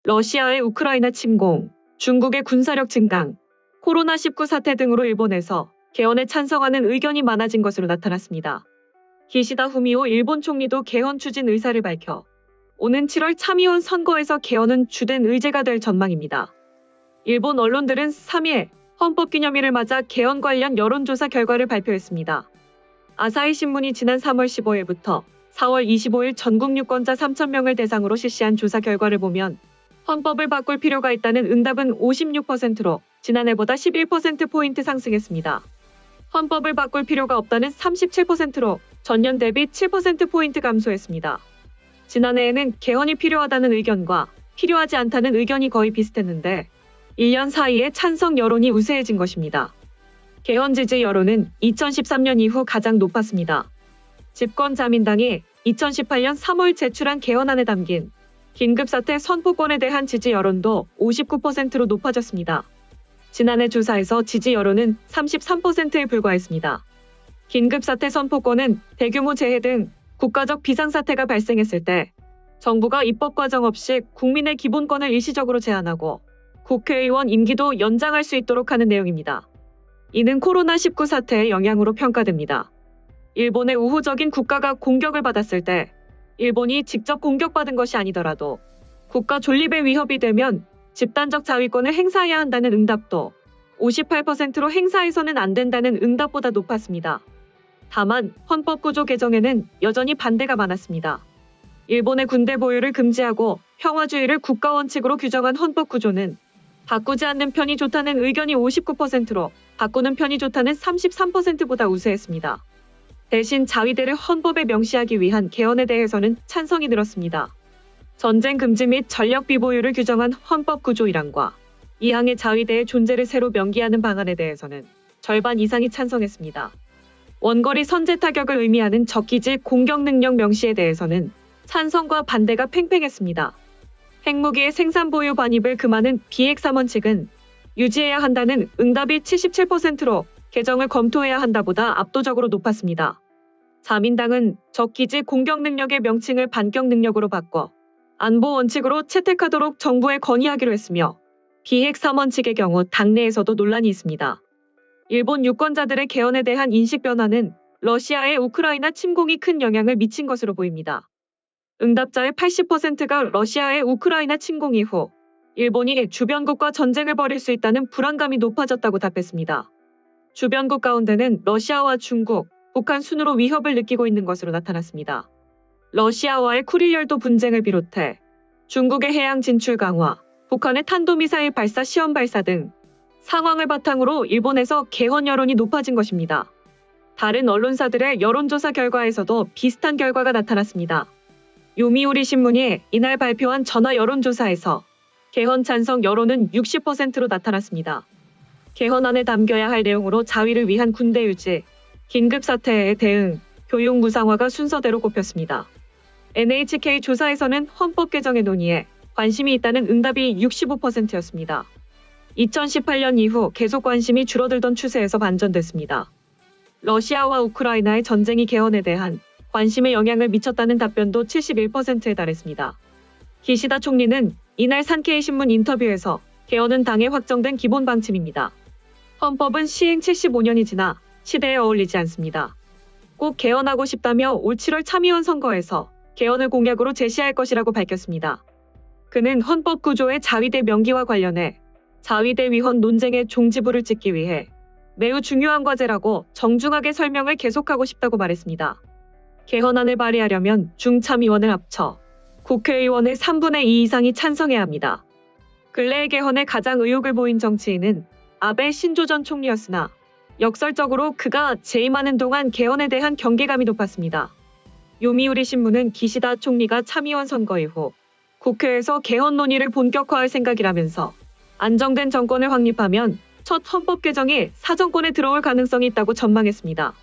러시아의 우크라이나 침공, 중국의 군사력 증강, 코로나19 사태 등으로 일본에서 개헌에 찬성하는 의견이 많아진 것으로 나타났습니다. 기시다 후미오 일본 총리도 개헌 추진 의사를 밝혀 오는 7월 참의원 선거에서 개헌은 주된 의제가 될 전망입니다. 일본 언론들은 3일 헌법기념일을 맞아 개헌 관련 여론조사 결과를 발표했습니다. 아사히 신문이 지난 3월 15일부터 4월 25일 전국 유권자 3,000명을 대상으로 실시한 조사 결과를 보면 헌법을 바꿀 필요가 있다는 응답은 56%로 지난해보다 11%포인트 상승했습니다. 헌법을 바꿀 필요가 없다는 37%로 전년 대비 7%포인트 감소했습니다. 지난해에는 개헌이 필요하다는 의견과 필요하지 않다는 의견이 거의 비슷했는데 1년 사이에 찬성 여론이 우세해진 것입니다. 개헌 지지 여론은 2013년 이후 가장 높았습니다. 집권 자민당이 2018년 3월 제출한 개헌안에 담긴 긴급사태 선포권에 대한 지지 여론도 59%로 높아졌습니다. 지난해 조사에서 지지 여론은 33%에 불과했습니다. 긴급사태 선포권은 대규모 재해 등 국가적 비상사태가 발생했을 때 정부가 입법 과정 없이 국민의 기본권을 일시적으로 제한하고 국회의원 임기도 연장할 수 있도록 하는 내용입니다. 이는 코로나19 사태의 영향으로 평가됩니다. 일본의 우호적인 국가가 공격을 받았을 때 일본이 직접 공격받은 것이 아니더라도 국가 존립에 위협이 되면 집단적 자위권을 행사해야 한다는 응답도 58%로 행사해서는 안 된다는 응답보다 높았습니다. 다만 헌법구조 개정에는 여전히 반대가 많았습니다. 일본의 군대 보유를 금지하고 평화주의를 국가원칙으로 규정한 헌법구조는 바꾸지 않는 편이 좋다는 의견이 59%로 바꾸는 편이 좋다는 33%보다 우세했습니다. 대신 자위대를 헌법에 명시하기 위한 개헌에 대해서는 찬성이 늘었습니다. 전쟁 금지 및 전력 비보유를 규정한 헌법 구조 1항과 2항의 자위대의 존재를 새로 명기하는 방안에 대해서는 절반 이상이 찬성했습니다. 원거리 선제 타격을 의미하는 적기지 공격 능력 명시에 대해서는 찬성과 반대가 팽팽했습니다. 핵무기의 생산 보유 반입을 금하는 비핵 3원칙은 유지해야 한다는 응답이 77%로 개정을 검토해야 한다보다 압도적으로 높았습니다. 자민당은 적기지 공격 능력의 명칭을 반격 능력으로 바꿔 안보 원칙으로 채택하도록 정부에 건의하기로 했으며 비핵 3원칙의 경우 당내에서도 논란이 있습니다. 일본 유권자들의 개헌에 대한 인식 변화는 러시아의 우크라이나 침공이 큰 영향을 미친 것으로 보입니다. 응답자의 80%가 러시아의 우크라이나 침공 이후 일본이 주변국과 전쟁을 벌일 수 있다는 불안감이 높아졌다고 답했습니다. 주변국 가운데는 러시아와 중국, 북한 순으로 위협을 느끼고 있는 것으로 나타났습니다. 러시아와의 쿠릴열도 분쟁을 비롯해 중국의 해양 진출 강화, 북한의 탄도미사일 발사 시험 발사 등 상황을 바탕으로 일본에서 개헌 여론이 높아진 것입니다. 다른 언론사들의 여론조사 결과에서도 비슷한 결과가 나타났습니다. 요미우리 신문이 이날 발표한 전화 여론조사에서 개헌 찬성 여론은 60%로 나타났습니다. 개헌안에 담겨야 할 내용으로 자위를 위한 군대 유지, 긴급사태에 대응, 교육 무상화가 순서대로 꼽혔습니다. NHK 조사에서는 헌법 개정의 논의에 관심이 있다는 응답이 65%였습니다. 2018년 이후 계속 관심이 줄어들던 추세에서 반전됐습니다. 러시아와 우크라이나의 전쟁이 개헌에 대한 관심에 영향을 미쳤다는 답변도 71%에 달했습니다. 기시다 총리는 이날 산케이 신문 인터뷰에서 개헌은 당에 확정된 기본 방침입니다. 헌법은 시행 75년이 지나 시대에 어울리지 않습니다. 꼭 개헌하고 싶다며 올 7월 참의원 선거에서 개헌을 공약으로 제시할 것이라고 밝혔습니다. 그는 헌법 구조의 자위대 명기와 관련해 자위대 위헌 논쟁의 종지부를 찍기 위해 매우 중요한 과제라고 정중하게 설명을 계속하고 싶다고 말했습니다. 개헌안을 발의하려면 중참의원을 합쳐 국회의원의 3분의 2 이상이 찬성해야 합니다. 근래의 개헌에 가장 의욕을 보인 정치인은 아베 신조 전 총리였으나 역설적으로 그가 재임하는 동안 개헌에 대한 경계감이 높았습니다. 요미우리 신문은 기시다 총리가 참의원 선거 이후 국회에서 개헌 논의를 본격화할 생각이라면서 안정된 정권을 확립하면 첫 헌법 개정이 사정권에 들어올 가능성이 있다고 전망했습니다.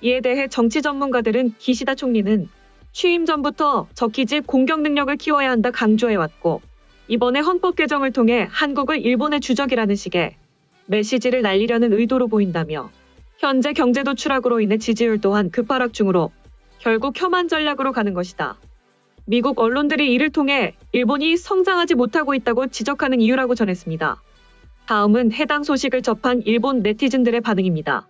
이에 대해 정치 전문가들은 기시다 총리는 취임 전부터 적기지 공격 능력을 키워야 한다 강조해왔고 이번에 헌법 개정을 통해 한국을 일본의 주적이라는 식의 메시지를 날리려는 의도로 보인다며 현재 경제도 추락으로 인해 지지율 또한 급하락 중으로 결국 혐한 전략으로 가는 것이다. 미국 언론들이 이를 통해 일본이 성장하지 못하고 있다고 지적하는 이유라고 전했습니다. 다음은 해당 소식을 접한 일본 네티즌들의 반응입니다.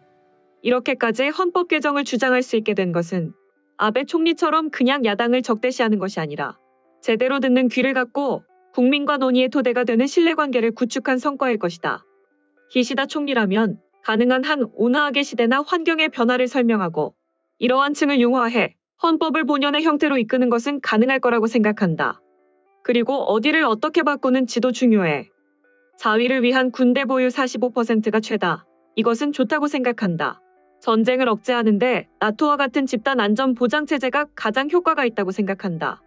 이렇게까지 헌법 개정을 주장할 수 있게 된 것은 아베 총리처럼 그냥 야당을 적대시하는 것이 아니라 제대로 듣는 귀를 갖고 국민과 논의의 토대가 되는 신뢰관계를 구축한 성과일 것이다. 기시다 총리라면 가능한 한 온화하게 시대나 환경의 변화를 설명하고 이러한 층을 융화해 헌법을 본연의 형태로 이끄는 것은 가능할 거라고 생각한다. 그리고 어디를 어떻게 바꾸는지도 중요해. 자위를 위한 군대 보유 45%가 최다. 이것은 좋다고 생각한다. 전쟁을 억제하는데 나토와 같은 집단 안전 보장 체제가 가장 효과가 있다고 생각한다.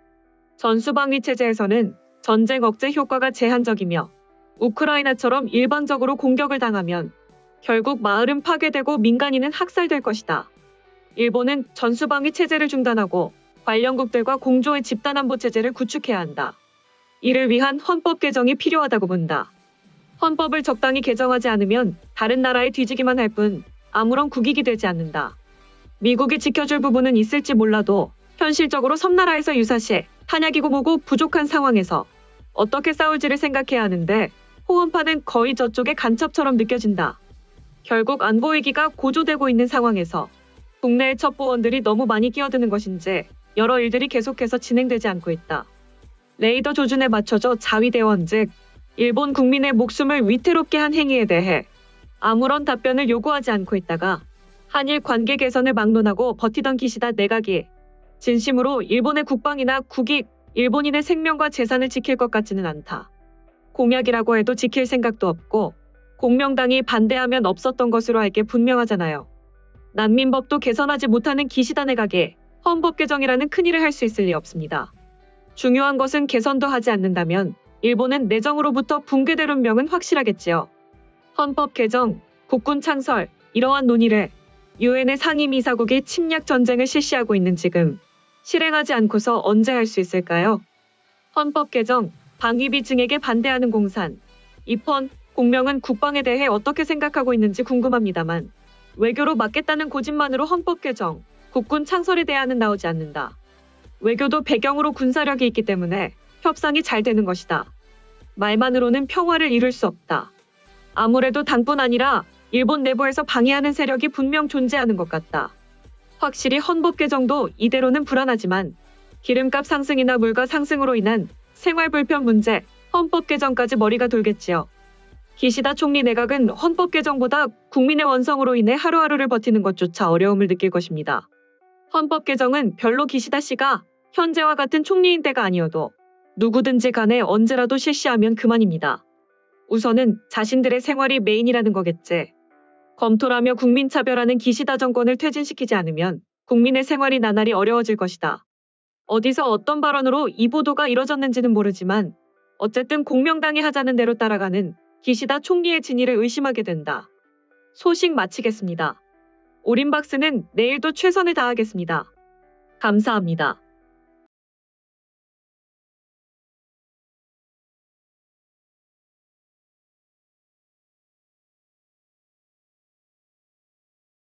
전수방위 체제에서는 전쟁 억제 효과가 제한적이며 우크라이나처럼 일방적으로 공격을 당하면 결국 마을은 파괴되고 민간인은 학살될 것이다. 일본은 전수방위 체제를 중단하고 관련국들과 공조의 집단안보 체제를 구축해야 한다. 이를 위한 헌법 개정이 필요하다고 본다. 헌법을 적당히 개정하지 않으면 다른 나라에 뒤지기만 할 뿐 아무런 국익이 되지 않는다. 미국이 지켜줄 부분은 있을지 몰라도 현실적으로 섬나라에서 유사시 탄약이고 뭐고 부족한 상황에서 어떻게 싸울지를 생각해야 하는데 호언파는 거의 저쪽의 간첩처럼 느껴진다. 결국 안보 위기가 고조되고 있는 상황에서 국내의 첩보원들이 너무 많이 끼어드는 것인지 여러 일들이 계속해서 진행되지 않고 있다. 레이더 조준에 맞춰져 자위대원 즉 일본 국민의 목숨을 위태롭게 한 행위에 대해 아무런 답변을 요구하지 않고 있다가 한일 관계 개선을 막론하고 버티던 기시다 내각이 진심으로 일본의 국방이나 국익, 일본인의 생명과 재산을 지킬 것 같지는 않다. 공약이라고 해도 지킬 생각도 없고 공명당이 반대하면 없었던 것으로 알게 분명하잖아요. 난민법도 개선하지 못하는 기시다 내각이 헌법 개정이라는 큰일을 할 수 있을 리 없습니다. 중요한 것은 개선도 하지 않는다면 일본은 내정으로부터 붕괴될 운명은 확실하겠지요. 헌법 개정, 국군 창설, 이러한 논의를 유엔의 상임이사국이 침략 전쟁을 실시하고 있는 지금 실행하지 않고서 언제 할 수 있을까요? 헌법 개정, 방위비 증액에 반대하는 공산, 입헌, 공명은 국방에 대해 어떻게 생각하고 있는지 궁금합니다만 외교로 막겠다는 고집만으로 헌법 개정, 국군 창설에 대안은 나오지 않는다. 외교도 배경으로 군사력이 있기 때문에 협상이 잘 되는 것이다. 말만으로는 평화를 이룰 수 없다. 아무래도 당뿐 아니라 일본 내부에서 방해하는 세력이 분명 존재하는 것 같다. 확실히 헌법 개정도 이대로는 불안하지만 기름값 상승이나 물가 상승으로 인한 생활 불편 문제, 헌법 개정까지 머리가 돌겠지요. 기시다 총리 내각은 헌법 개정보다 국민의 원성으로 인해 하루하루를 버티는 것조차 어려움을 느낄 것입니다. 헌법 개정은 별로 기시다 씨가 현재와 같은 총리인 때가 아니어도 누구든지 간에 언제라도 실시하면 그만입니다. 우선은 자신들의 생활이 메인이라는 거겠지. 검토라며 국민차별하는 기시다 정권을 퇴진시키지 않으면 국민의 생활이 나날이 어려워질 것이다. 어디서 어떤 발언으로 이 보도가 이뤄졌는지는 모르지만 어쨌든 공명당이 하자는 대로 따라가는 기시다 총리의 진위를 의심하게 된다. 소식 마치겠습니다. 오림박스는 내일도 최선을 다하겠습니다. 감사합니다.